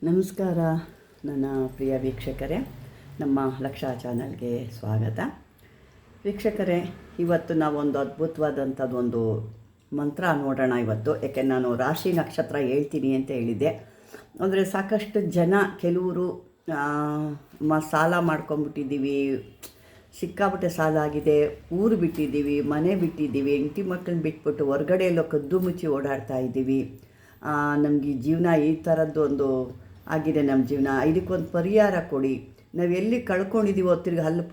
ನಮಸ್ಕಾರ ನನ್ನ ಪ್ರಿಯ ವೀಕ್ಷಕರೇ, ನಮ್ಮ ಲಕ್ಷ ಚಾನಲ್ಗೆ ಸ್ವಾಗತ. ವೀಕ್ಷಕರೇ, ಇವತ್ತು ನಾವೊಂದು ಅದ್ಭುತವಾದಂಥದ್ದೊಂದು ಮಂತ್ರ ನೋಡೋಣ ಇವತ್ತು. ಯಾಕೆ ನಾನು ರಾಶಿ ನಕ್ಷತ್ರ ಹೇಳ್ತೀನಿ ಅಂತ ಹೇಳಿದ್ದೆ. ಅಂದರೆ ಸಾಕಷ್ಟು ಜನ ಕೆಲವರು ಸಾಲ ಮಾಡ್ಕೊಂಬಿಟ್ಟಿದ್ದೀವಿ, ಸಿಕ್ಕಾಪಟ್ಟೆ ಸಾಲ ಆಗಿದೆ, ಊರು ಬಿಟ್ಟಿದ್ದೀವಿ, ಮನೆ ಬಿಟ್ಟಿದ್ದೀವಿ, ಹೆಂಡತಿ ಮಕ್ಕಳನ್ನ ಬಿಟ್ಬಿಟ್ಟು ಹೊರಗಡೆ ಎಲ್ಲೋ ಕದ್ದು ಮುಚ್ಚಿ ಓಡಾಡ್ತಾ ಇದ್ದೀವಿ. ನಮಗೆ ಜೀವನ ಈ ಥರದ್ದು ಒಂದು ಆಗಿದೆ. ನಮ್ಮ ಜೀವನ ಇದಕ್ಕೊಂದು ಪರಿಹಾರ ಕೊಡಿ. ನಾವು ಎಲ್ಲಿ ಕಳ್ಕೊಂಡಿದ್ದೀವೋ ತಿರ್ಗಿ ಅಲ್ಲಿ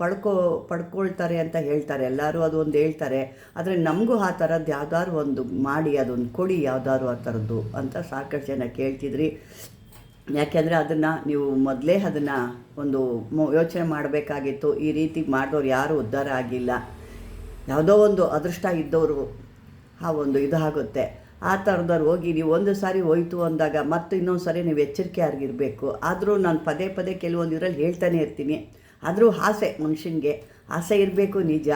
ಪಡ್ಕೊಳ್ತಾರೆ ಅಂತ ಹೇಳ್ತಾರೆ ಎಲ್ಲರೂ, ಅದೊಂದು ಹೇಳ್ತಾರೆ. ಆದರೆ ನಮಗೂ ಆ ಥರದ್ದು ಯಾವ್ದಾದ್ರು ಒಂದು ಮಾಡಿ ಅದೊಂದು ಕೊಡಿ, ಯಾವ್ದಾದ್ರು ಆ ಥರದ್ದು ಅಂತ ಸಾಕಷ್ಟು ಜನ ಕೇಳ್ತಿದ್ರಿ. ಯಾಕೆಂದರೆ ಅದನ್ನು ನೀವು ಮೊದಲೇ ಅದನ್ನು ಒಂದು ಯೋಚನೆ ಮಾಡಬೇಕಾಗಿತ್ತು. ಈ ರೀತಿ ಮಾಡಿದವ್ರು ಯಾರೂ ಉದ್ಧಾರ ಆಗಿಲ್ಲ. ಯಾವುದೋ ಒಂದು ಅದೃಷ್ಟ ಇದ್ದವರು ಆ ಒಂದು ಇದಾಗುತ್ತೆ. ಆ ಥರದವ್ರು ಹೋಗಿ ನೀವು ಒಂದು ಸಾರಿ ಹೋಯ್ತು ಅಂದಾಗ ಮತ್ತು ಇನ್ನೊಂದು ಸಾರಿ ನೀವು ಎಚ್ಚರಿಕೆ ಆಗಿರಬೇಕು. ಆದರೂ ನಾನು ಪದೇ ಪದೇ ಕೆಲವೊಂದು ಇದರಲ್ಲಿ ಹೇಳ್ತಾನೆ ಇರ್ತೀನಿ. ಆದರೂ ಆಸೆ, ಮನುಷ್ಯನಿಗೆ ಆಸೆ ಇರಬೇಕು, ನಿಜ.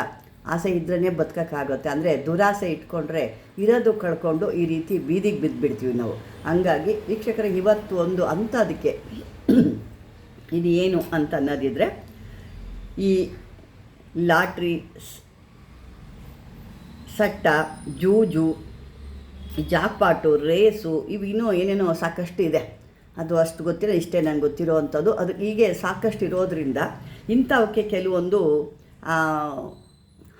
ಆಸೆ ಇದ್ರೇ ಬದುಕೋಕ್ಕಾಗುತ್ತೆ. ಅಂದರೆ ದುರಾಸೆ ಇಟ್ಕೊಂಡ್ರೆ ಇರೋದು ಕಳ್ಕೊಂಡು ಈ ರೀತಿ ಬೀದಿಗೆ ಬಿದ್ದುಬಿಡ್ತೀವಿ ನಾವು. ಹಂಗಾಗಿ ವೀಕ್ಷಕರಿಗೆ ಇವತ್ತು ಒಂದು ಅಂಥದಕ್ಕೆ ಇದು ಏನು ಅಂತ ಅನ್ನೋದಿದ್ರೆ, ಈ ಲಾಟ್ರಿ, ಸಟ್ಟ, ಜೂಜು, ಜಾಕ್ಪಾಟು, ರೇಸು, ಇವು ಇನ್ನೂ ಏನೇನೋ ಸಾಕಷ್ಟು ಇದೆ. ಅದು ಅಷ್ಟು ಗೊತ್ತಿಲ್ಲ, ಇಷ್ಟೇ ನನಗೆ ಗೊತ್ತಿರೋ ಅಂಥದ್ದು. ಅದು ಹೀಗೆ ಸಾಕಷ್ಟು ಇರೋದರಿಂದ ಇಂಥವಕ್ಕೆ ಕೆಲವೊಂದು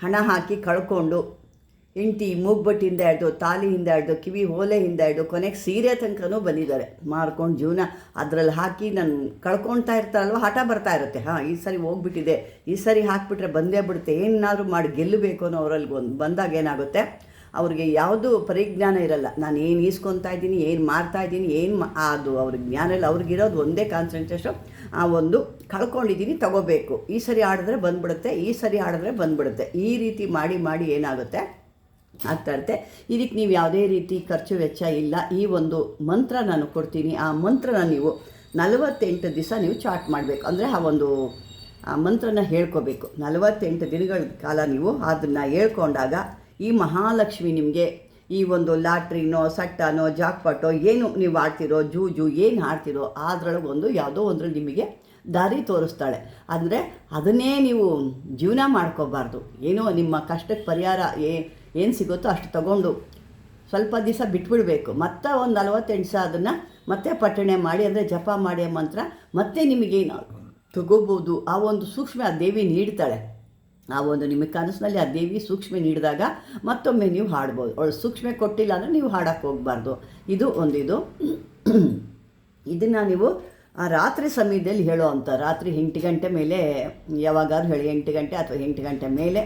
ಹಣ ಹಾಕಿ ಕಳ್ಕೊಂಡು ಹೆಂಡತಿ ಮೂಗ್ಬಟ್ಟಿಂದ ಹಿಡ್ದು, ತಾಲಿಯಿಂದ ಹಿಡ್ದು, ಕಿವಿ ಓಲೆಯಿಂದ ಹಿಡ್ದು, ಕೊನೆಗೆ ಸೀರೆ ತನಕನೂ ಬಂದಿದ್ದಾರೆ ಮಾರ್ಕೊಂಡು ಜೀವನ ಅದರಲ್ಲಿ ಹಾಕಿ. ನಾನು ಕಳ್ಕೊಳ್ತಾ ಇರ್ತಾರಲ್ವ, ಹಠ ಬರ್ತಾ ಇರುತ್ತೆ. ಈ ಸರಿ ಹೋಗ್ಬಿಟ್ಟಿದೆ, ಈ ಸರಿ ಹಾಕಿಬಿಟ್ರೆ ಬಂದೇ ಬಿಡುತ್ತೆ, ಏನಾದರೂ ಮಾಡಿ ಗೆಲ್ಲಬೇಕು ಅನ್ನೋ ಅವರಲ್ಲಿ ಒಂದು ಬಂದಾಗ ಏನಾಗುತ್ತೆ, ಅವ್ರಿಗೆ ಯಾವುದೂ ಪರಿಜ್ಞಾನ ಇರಲ್ಲ. ನಾನು ಏನು ಈಸ್ಕೊತಾ ಇದ್ದೀನಿ, ಏನು ಮಾಡ್ತಾಯಿದ್ದೀನಿ, ಅದು ಅವ್ರಿಗೆ ಜ್ಞಾನ ಇಲ್ಲ. ಅವ್ರಿಗಿರೋದು ಒಂದೇ ಕಾನ್ಸಂಟ್ರೇಷನ್, ಆ ಒಂದು ಕಳ್ಕೊಂಡಿದ್ದೀನಿ ತಗೋಬೇಕು, ಈ ಸರಿ ಆಡಿದ್ರೆ ಬಂದುಬಿಡುತ್ತೆ, ಈ ಸರಿ ಆಡಿದ್ರೆ ಬಂದುಬಿಡುತ್ತೆ. ಈ ರೀತಿ ಮಾಡಿ ಮಾಡಿ ಏನಾಗುತ್ತೆ ಆಗ್ತಾ ಇರುತ್ತೆ. ಇದಕ್ಕೆ ನೀವು ಯಾವುದೇ ರೀತಿ ಖರ್ಚು ವೆಚ್ಚ ಇಲ್ಲ. ಈ ಒಂದು ಮಂತ್ರ ನಾನು ಕೊಡ್ತೀನಿ. ಆ ಮಂತ್ರನ ನೀವು 48 ದಿವಸ ನೀವು ಚಾಟ್ ಮಾಡಬೇಕು. ಅಂದರೆ ಆ ಒಂದು ಮಂತ್ರನ ಹೇಳ್ಕೋಬೇಕು. 48 ದಿನಗಳ ಕಾಲ ನೀವು ಅದನ್ನು ಹೇಳ್ಕೊಂಡಾಗ ಈ ಮಹಾಲಕ್ಷ್ಮಿ ನಿಮಗೆ ಈ ಒಂದು ಲಾಟ್ರಿನೋ, ಸಟ್ಟನೋ, ಜಾಕ್ಪಾಟೋ ಏನು ನೀವು ಆಡ್ತಿರೋ, ಜೂಜು ಏನು ಆಡ್ತಿರೋ ಅದರೊಳಗೆ ಒಂದು ಯಾವುದೋ ಒಂದ್ರಲ್ಲಿ ನಿಮಗೆ ದಾರಿ ತೋರಿಸ್ತಾಳೆ. ಅಂದರೆ ಅದನ್ನೇ ನೀವು ಜೀವನ ಮಾಡ್ಕೋಬಾರ್ದು. ಏನೋ ನಿಮ್ಮ ಕಷ್ಟಕ್ಕೆ ಪರಿಹಾರ ಏನು ಸಿಗುತ್ತೋ ಅಷ್ಟು ತಗೊಂಡು ಸ್ವಲ್ಪ ದಿವಸ ಬಿಟ್ಬಿಡಬೇಕು. ಮತ್ತು ಒಂದು 48 ದಿವಸ ಅದನ್ನು ಮತ್ತೆ ಪಠಣೆ ಮಾಡಿ, ಅಂದರೆ ಜಪ ಮಾಡಿ ಮಂತ್ರ ಮತ್ತೆ ನಿಮಗೇನು ತಗೋಬೋದು. ಆ ಒಂದು ಸೂಕ್ಷ್ಮ ಆ ದೇವಿ ನೀಡ್ತಾಳೆ. ಆ ಒಂದು ನಿಮಗೆ ಕನಸಿನಲ್ಲಿ ಆ ದೇವಿ ಸೂಕ್ಷ್ಮ ನೀಡಿದಾಗ ಮತ್ತೊಮ್ಮೆ ನೀವು ಹಾಡ್ಬೋದು. ಅವಳು ಸೂಕ್ಷ್ಮ ಕೊಟ್ಟಿಲ್ಲ ಅಂದರೆ ನೀವು ಹಾಡೋಕ್ಕೆ ಹೋಗಬಾರ್ದು. ಇದು ಒಂದಿದು. ಇದನ್ನು ನೀವು ಆ ರಾತ್ರಿ ಸಮಯದಲ್ಲಿ ಹೇಳೋ ಅಂಥ, ರಾತ್ರಿ 8 ಗಂಟೆ ಮೇಲೆ ಯಾವಾಗಾದ್ರೂ ಹೇಳಿ, 8 ಗಂಟೆ ಅಥವಾ 8 ಗಂಟೆ ಮೇಲೆ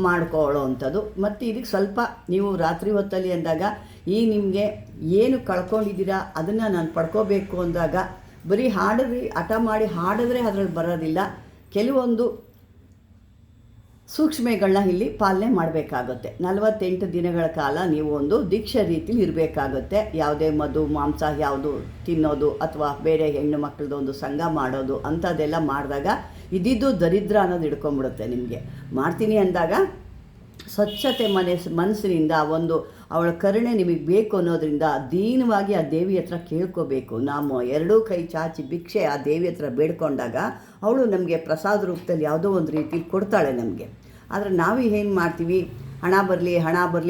ಮಾಡ್ಕೊಳ್ಳೋ ಅಂಥದ್ದು. ಮತ್ತು ಇದಕ್ಕೆ ಸ್ವಲ್ಪ ನೀವು ರಾತ್ರಿ ಹೊತ್ತಲ್ಲಿ ಅಂದಾಗ ಈ ನಿಮಗೆ ಏನು ಕಳ್ಕೊಂಡಿದ್ದೀರಾ ಅದನ್ನು ನಾನು ಪಡ್ಕೋಬೇಕು ಅಂದಾಗ ಬರೀ ಹಾಡಿದ್ರಿ, ಹಠ ಮಾಡಿ ಹಾಡಿದ್ರೆ ಅದರಲ್ಲಿ ಬರೋದಿಲ್ಲ. ಕೆಲವೊಂದು ಸೂಕ್ಷ್ಮೆಗಳನ್ನ ಇಲ್ಲಿ ಪಾಲನೆ ಮಾಡಬೇಕಾಗುತ್ತೆ. 48 ದಿನಗಳ ಕಾಲ ನೀವು ಒಂದು ದೀಕ್ಷೆ ರೀತಿಲಿ ಇರಬೇಕಾಗುತ್ತೆ. ಯಾವುದೇ ಮಧು ಮಾಂಸ ಯಾವುದು ತಿನ್ನೋದು ಅಥವಾ ಬೇರೆ ಹೆಣ್ಣು ಮಕ್ಕಳದ್ದು ಒಂದು ಸಂಘ ಮಾಡೋದು ಅಂಥದ್ದೆಲ್ಲ ಮಾಡಿದಾಗ ಇದ್ದಿದ್ದು ದರಿದ್ರ ಅನ್ನೋದು ಹಿಡ್ಕೊಂಬಿಡುತ್ತೆ ನಿಮಗೆ. ಮಾಡ್ತೀನಿ ಅಂದಾಗ ಸ್ವಚ್ಛತೆ ಮನಸ್ಸಿನಿಂದ ಒಂದು ಅವಳ ಕರುಣೆ ನಿಮಗೆ ಬೇಕು ಅನ್ನೋದ್ರಿಂದ ದೀನವಾಗಿ ಆ ದೇವಿ ಹತ್ರ ಕೇಳ್ಕೋಬೇಕು. ನಾವು 2 ಕೈ ಚಾಚಿ ಭಿಕ್ಷೆ ಆ ದೇವಿ ಹತ್ರ ಬೇಡ್ಕೊಂಡಾಗ ಅವಳು ನಮಗೆ ಪ್ರಸಾದ ರೂಪದಲ್ಲಿ ಯಾವುದೋ ಒಂದು ರೀತಿ ಕೊಡ್ತಾಳೆ ನಮಗೆ. ಆದರೆ ನಾವು ಏನು ಮಾಡ್ತೀವಿ, ಹಣ ಬರಲಿ,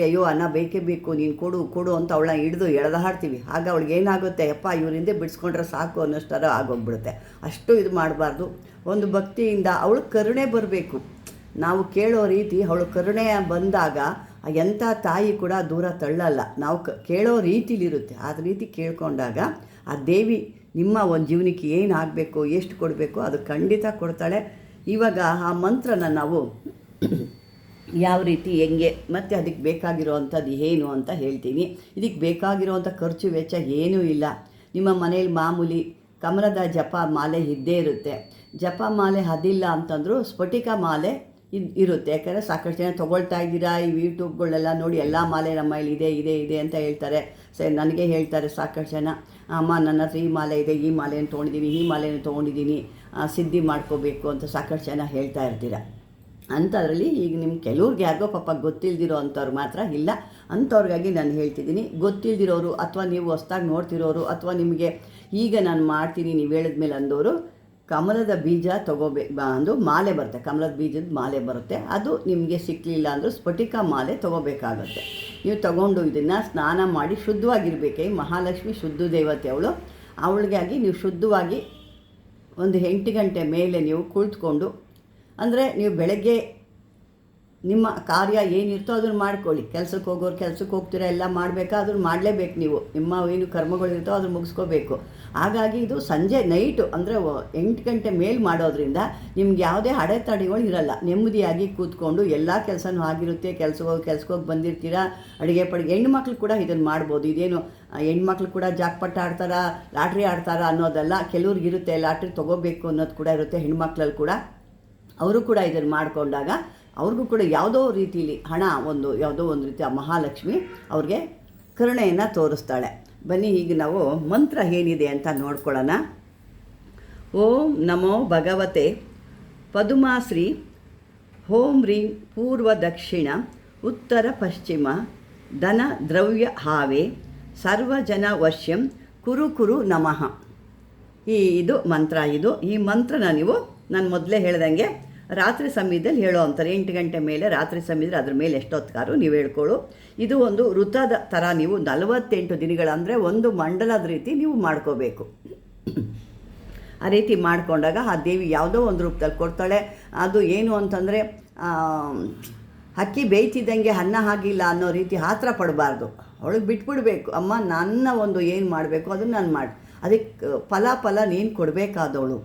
ಅಯ್ಯೋ ಹಣ ಬೇಕೇ ಬೇಕು, ನೀನು ಕೊಡು ಅಂತ ಅವಳನ್ನ ಹಿಡಿದು ಎಳೆದಾಡ್ತೀವಿ. ಆಗ ಅವಳಿಗೆ ಏನಾಗುತ್ತೆ, ಯಪ್ಪ ಇವರಿಂದ ಬಿಡಿಸ್ಕೊಂಡ್ರೆ ಸಾಕು ಅನ್ನೋಷ್ಟರ ಆಗೋಗ್ಬಿಡುತ್ತೆ. ಅಷ್ಟು ಇದು ಮಾಡಬಾರ್ದು. ಒಂದು ಭಕ್ತಿಯಿಂದ ಅವಳು ಕರುಣೆ ಬರಬೇಕು. ನಾವು ಕೇಳೋ ರೀತಿ ಅವಳು ಕರುಣೆ ಬಂದಾಗ ಎಂಥ ತಾಯಿ ಕೂಡ ದೂರ ತಳ್ಳಲ್ಲ. ನಾವು ಕೇಳೋ ರೀತಿಲಿರುತ್ತೆ. ಆ ರೀತಿ ಕೇಳ್ಕೊಂಡಾಗ ಆ ದೇವಿ ನಿಮ್ಮ ಒಂದು ಜೀವನಕ್ಕೆ ಏನು ಆಗಬೇಕು, ಎಷ್ಟು ಕೊಡಬೇಕು ಅದು ಖಂಡಿತ ಕೊಡ್ತಾಳೆ. ಇವಾಗ ಆ ಮಂತ್ರನ ನಾವು ಯಾವ ರೀತಿ ಹೆಂಗೆ ಮತ್ತು ಅದಕ್ಕೆ ಬೇಕಾಗಿರೋ ಅಂಥದ್ದು ಏನು ಅಂತ ಹೇಳ್ತೀನಿ. ಇದಕ್ಕೆ ಬೇಕಾಗಿರೋವಂಥ ಖರ್ಚು ವೆಚ್ಚ ಏನೂ ಇಲ್ಲ. ನಿಮ್ಮ ಮನೇಲಿ ಮಾಮೂಲಿ ಕಮಲದ ಜಪ ಮಾಲೆ ಇದ್ದೇ ಇರುತ್ತೆ. ಜಪ ಮಾಲೆ ಅದಿಲ್ಲ ಅಂತಂದರೂ ಸ್ಫಟಿಕ ಮಾಲೆ ಇರುತ್ತೆ. ಯಾಕಂದರೆ ಸಾಕಷ್ಟು ಜನ ತೊಗೊಳ್ತಾ ಇದ್ದೀರಾ, ಈ ಯೂಟ್ಯೂಬ್ಗಳೆಲ್ಲ ನೋಡಿ ಎಲ್ಲ ಮಾಲೆ ನಮ್ಮ ಇದೆ ಇದೆ ಇದೆ ಅಂತ ಹೇಳ್ತಾರೆ. ನನಗೆ ಹೇಳ್ತಾರೆ ಸಾಕಷ್ಟು ಜನ, ಅಮ್ಮ ನನ್ನ ಹತ್ರ ಈ ಮಾಲೆ ಇದೆ, ಈ ಮಾಲೆಯನ್ನು ತೊಗೊಂಡಿದ್ದೀನಿ, ಈ ಮಾಲೆಯನ್ನು ತೊಗೊಂಡಿದ್ದೀನಿ, ಸಿದ್ಧಿ ಮಾಡ್ಕೋಬೇಕು ಅಂತ ಸಾಕಷ್ಟು ಜನ ಹೇಳ್ತಾ ಇರ್ತೀರ. ಅಂಥದ್ರಲ್ಲಿ ಈಗ ನಿಮ್ಮ ಕೆಲವ್ರಿಗೆ ಯಾರಿಗೋ ಪಾಪ ಗೊತ್ತಿಲ್ದಿರೋ ಅಂಥವ್ರು ಮಾತ್ರ ಇಲ್ಲ, ಅಂಥವ್ರಿಗಾಗಿ ನಾನು ಹೇಳ್ತಿದ್ದೀನಿ. ಗೊತ್ತಿಲ್ದಿರೋರು ಅಥವಾ ನೀವು ಹೊಸ್ದಾಗಿ ನೋಡ್ತಿರೋರು ಅಥವಾ ನಿಮಗೆ ಈಗ ನಾನು ಮಾಡ್ತೀನಿ ನೀವು ಹೇಳಿದ್ಮೇಲೆ ಅಂದವರು ಕಮಲದ ಬೀಜ ಒಂದು ಮಾಲೆ ಬರುತ್ತೆ, ಕಮಲದ ಬೀಜದ ಮಾಲೆ ಬರುತ್ತೆ. ಅದು ನಿಮಗೆ ಸಿಕ್ಕಲಿಲ್ಲ ಅಂದರೂ ಸ್ಫಟಿಕ ಮಾಲೆ ತೊಗೋಬೇಕಾಗತ್ತೆ. ನೀವು ತಗೊಂಡು ಇದನ್ನು ಸ್ನಾನ ಮಾಡಿ ಶುದ್ಧವಾಗಿರಬೇಕೆ. ಮಹಾಲಕ್ಷ್ಮಿ ಶುದ್ಧ ದೇವತೆ ಅವಳಿಗಾಗಿ ನೀವು ಶುದ್ಧವಾಗಿ ಒಂದು 8 ಗಂಟೆ ಮೇಲೆ ನೀವು ಕುಳಿತುಕೊಂಡು, ಅಂದರೆ ನೀವು ಬೆಳಗ್ಗೆ ನಿಮ್ಮ ಕಾರ್ಯ ಏನಿರ್ತೋ ಅದನ್ನು ಮಾಡ್ಕೊಳ್ಳಿ. ಕೆಲಸಕ್ಕೆ ಹೋಗೋರು ಕೆಲಸಕ್ಕೆ ಹೋಗ್ತೀರಾ, ಎಲ್ಲ ಮಾಡಬೇಕಾ ಅದನ್ನು ಮಾಡಲೇಬೇಕು. ನೀವು ನಿಮ್ಮ ಏನು ಕರ್ಮಗಳಿರ್ತೋ ಅದನ್ನು ಮುಗಿಸ್ಕೋಬೇಕು. ಹಾಗಾಗಿ ಇದು ಸಂಜೆ ನೈಟು ಅಂದರೆ 8 ಗಂಟೆ ಮೇಲೆ ಮಾಡೋದ್ರಿಂದ ನಿಮ್ಗೆ ಯಾವುದೇ ಅಡೆತಡೆಗಳು ಇರಲ್ಲ. ನೆಮ್ಮದಿಯಾಗಿ ಕೂತ್ಕೊಂಡು ಎಲ್ಲ ಕೆಲಸನೂ ಆಗಿರುತ್ತೆ. ಕೆಲ್ಸಕ್ಕೆ ಹೋಗಿ ಬಂದಿರ್ತೀರಾ, ಅಡುಗೆ ಹೆಣ್ಮಕ್ಳು ಕೂಡ ಇದನ್ನು ಮಾಡ್ಬೋದು. ಇದೇನು ಹೆಣ್ಮಕ್ಳು ಕೂಡ ಜಾಕ್ಪಟ್ ಆಡ್ತಾರಾ, ಲಾಟ್ರಿ ಆಡ್ತಾರಾ ಅನ್ನೋದಲ್ಲ. ಕೆಲವ್ರಿಗಿರುತ್ತೆ ಲಾಟ್ರಿ ತೊಗೋಬೇಕು ಅನ್ನೋದು ಕೂಡ ಇರುತ್ತೆ ಹೆಣ್ಮಕ್ಳಲ್ಲಿ ಕೂಡ. ಅವರು ಕೂಡ ಇದನ್ನು ಮಾಡಿಕೊಂಡಾಗ ಅವ್ರಿಗೂ ಕೂಡ ಯಾವುದೋ ರೀತಿಯಲ್ಲಿ ಯಾವುದೋ ಒಂದು ರೀತಿ ಆ ಮಹಾಲಕ್ಷ್ಮಿ ಅವ್ರಿಗೆ ಕರುಣೆಯನ್ನು ತೋರಿಸ್ತಾಳೆ. ಬನ್ನಿ ಈಗ ನಾವು ಮಂತ್ರ ಏನಿದೆ ಅಂತ ನೋಡ್ಕೊಳ್ಳೋಣ. ಓಂ ನಮೋ ಭಗವತೆ ಪದುಮಾಶ್ರೀ ಓಂ ರೀಂ ಪೂರ್ವ ದಕ್ಷಿಣ ಉತ್ತರ ಪಶ್ಚಿಮ ಧನ ದ್ರವ್ಯ ಹಾವೆ ಸರ್ವಜನ ವಶ್ಯಂ ಕುರು ಕುರು ನಮಃ. ಇದು ಮಂತ್ರ. ಈ ಮಂತ್ರನ ನೀವು ನಾನು ಮೊದಲೇ ಹೇಳ್ದಂಗೆ ರಾತ್ರಿ ಸಮಯದಲ್ಲಿ ಹೇಳೋ ಅಂತಾರೆ. 8 ಗಂಟೆ ಮೇಲೆ ರಾತ್ರಿ ಸಮಯದಲ್ಲಿ ಅದ್ರ ಮೇಲೆ ಎಷ್ಟೊತ್ಕಾರು ನೀವು ಹೇಳ್ಕೊಳ್ಳು. ಇದು ಒಂದು ವೃತ್ತದ ಥರ ನೀವು 48 ದಿನಗಳಂದರೆ ಒಂದು ಮಂಡಲದ ರೀತಿ ನೀವು ಮಾಡ್ಕೋಬೇಕು. ಆ ರೀತಿ ಮಾಡಿಕೊಂಡಾಗ ಆ ದೇವಿ ಯಾವುದೋ ಒಂದು ರೂಪದಲ್ಲಿ ಕೊಡ್ತಾಳೆ. ಅದು ಏನು ಅಂತಂದರೆ ಅಕ್ಕಿ ಬೇಯ್ತಿದ್ದಂಗೆ ಅನ್ನ ಆಗಿಲ್ಲ ಅನ್ನೋ ರೀತಿ ಆತರ ಪಡಬಾರ್ದು. ಅವಳಿಗೆ ಬಿಟ್ಬಿಡ್ಬೇಕು. ಅಮ್ಮ ನನ್ನ ಒಂದು ಏನು ಮಾಡಬೇಕು ಅದನ್ನು ನಾನು ಮಾಡಿ, ಅದಕ್ಕೆ ಫಲ ನೀನು ಕೊಡಬೇಕಾದವಳು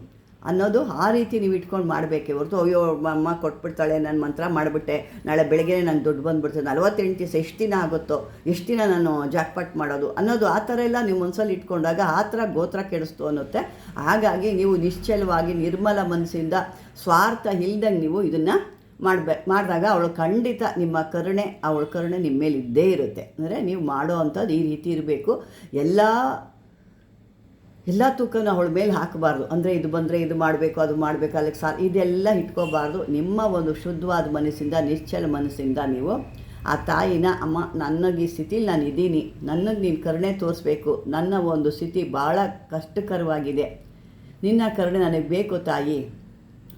ಅನ್ನೋದು ಆ ರೀತಿ ನೀವು ಇಟ್ಕೊಂಡು ಮಾಡಬೇಕೇ ಹೊರತು ಅಯ್ಯೋ ಅಮ್ಮ ಕೊಟ್ಬಿಡ್ತಾಳೆ ನಾನು ಮಂತ್ರ ಮಾಡಿಬಿಟ್ಟೆ ನಾಳೆ ಬೆಳಗ್ಗೆ ನಂಗೆ ದುಡ್ಡು ಬಂದುಬಿಡ್ತದೆ 48 ದಿವಸ ಎಷ್ಟು ದಿನ ಆಗುತ್ತೋ ಎಷ್ಟು ದಿನ ನಾನು ಜಾಕ್ಪಾಟ್ ಮಾಡೋದು ಅನ್ನೋದು ಆ ಥರ ಎಲ್ಲ ನೀವು ಮನಸ್ಸಲ್ಲಿ ಇಟ್ಕೊಂಡಾಗ ಆ ಥರ ಗೋತ್ರ ಕೆಡಿಸ್ತು ಅನ್ನುತ್ತೆ. ಹಾಗಾಗಿ ನೀವು ನಿಶ್ಚಲವಾಗಿ ನಿರ್ಮಲ ಮನಸ್ಸಿಂದ ಸ್ವಾರ್ಥ ಇಲ್ದಂಗೆ ನೀವು ಇದನ್ನು ಮಾಡಿದಾಗ ಅವಳು ಖಂಡಿತ ಅವಳ ಕರುಣೆ ನಿಮ್ಮ ಮೇಲೆ ಇದ್ದೇ ಇರುತ್ತೆ. ಅಂದರೆ ನೀವು ಮಾಡೋ ಅಂಥದ್ದು ಈ ರೀತಿ ಇರಬೇಕು. ಎಲ್ಲ ತೂಕನೂ ಅವಳ ಮೇಲೆ ಹಾಕಬಾರ್ದು. ಅಂದರೆ ಇದು ಬಂದರೆ ಇದು ಮಾಡಬೇಕು ಅದು ಮಾಡಬೇಕು ಅಲ್ಲಿಗೆ ಇದೆಲ್ಲ ಇಟ್ಕೋಬಾರ್ದು. ನಿಮ್ಮ ಒಂದು ಶುದ್ಧವಾದ ಮನಸ್ಸಿಂದ ನಿಶ್ಚಲ ಮನಸ್ಸಿಂದ ನೀವು ಆ ತಾಯಿನ ಅಮ್ಮ ನನಗೆ ಈ ಸ್ಥಿತಿಲಿ ನಾನು ಇದ್ದೀನಿ, ನನಗೆ ನೀನು ಕರುಣೆ ತೋರಿಸ್ಬೇಕು, ನನ್ನ ಒಂದು ಸ್ಥಿತಿ ಭಾಳ ಕಷ್ಟಕರವಾಗಿದೆ, ನಿನ್ನ ಕರುಣೆ ನನಗೆ ಬೇಕು ತಾಯಿ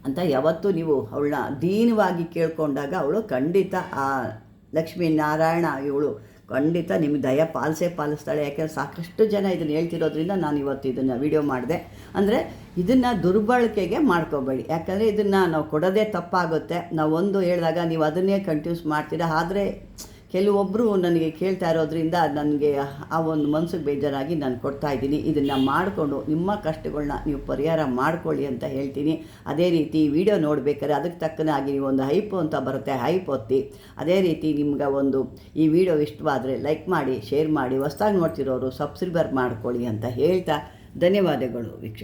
ಅಂತ ಯಾವತ್ತೂ ನೀವು ಅವಳನ್ನ ದೀನವಾಗಿ ಕೇಳ್ಕೊಂಡಾಗ ಅವಳು ಖಂಡಿತ ಆ ಲಕ್ಷ್ಮೀ ನಾರಾಯಣ ಇವಳು ಖಂಡಿತ ನಿಮಗೆ ದಯ ಪಾಲಿಸ್ತಾಳೆ. ಯಾಕೆಂದರೆ ಸಾಕಷ್ಟು ಜನ ಇದನ್ನು ಹೇಳ್ತಿರೋದ್ರಿಂದ ನಾನು ಇವತ್ತು ಇದನ್ನು ವಿಡಿಯೋ ಮಾಡಿದೆ. ಅಂದರೆ ಇದನ್ನು ದುರ್ಬಳಕೆಗೆ ಮಾಡ್ಕೋಬೇಡಿ. ಯಾಕಂದರೆ ಇದನ್ನು ನಾವು ಕೊಡೋದೇ ತಪ್ಪಾಗುತ್ತೆ. ನಾವು ಒಂದು ಹೇಳಿದಾಗ ನೀವು ಅದನ್ನೇ ಕಂಟಿನ್ಯೂಸ್ ಮಾಡ್ತೀರಾ. ಆದರೆ ಕೆಲವೊಬ್ಬರು ನನಗೆ ಕೇಳ್ತಾ ಇರೋದ್ರಿಂದ ನನಗೆ ಆ ಒಂದು ಮನಸ್ಸಿಗೆ ಬೇಜಾರಾಗಿ ನಾನು ಕೊಡ್ತಾಯಿದ್ದೀನಿ. ಇದನ್ನು ಮಾಡಿಕೊಂಡು ನಿಮ್ಮ ಕಷ್ಟಗಳನ್ನ ನೀವು ಪರಿಹಾರ ಮಾಡ್ಕೊಳ್ಳಿ ಅಂತ ಹೇಳ್ತೀನಿ. ಅದೇ ರೀತಿ ವಿಡಿಯೋ ನೋಡಬೇಕಾದ್ರೆ ಅದಕ್ಕೆ ತಕ್ಕನಾಗಿ ಒಂದು ಹೈಪು ಅಂತ ಬರುತ್ತೆ, ಹೈಪ್ ಒತ್ತಿ. ಅದೇ ರೀತಿ ನಿಮ್ಗೆ ಈ ವಿಡಿಯೋ ಇಷ್ಟವಾದರೆ ಲೈಕ್ ಮಾಡಿ, ಶೇರ್ ಮಾಡಿ, ಹೊಸ್ದಾಗಿ ನೋಡ್ತಿರೋರು ಸಬ್ಸ್ಕ್ರೈಬರ್ ಮಾಡ್ಕೊಳ್ಳಿ ಅಂತ ಹೇಳ್ತಾ ಧನ್ಯವಾದಗಳು ವೀಕ್ಷಕ.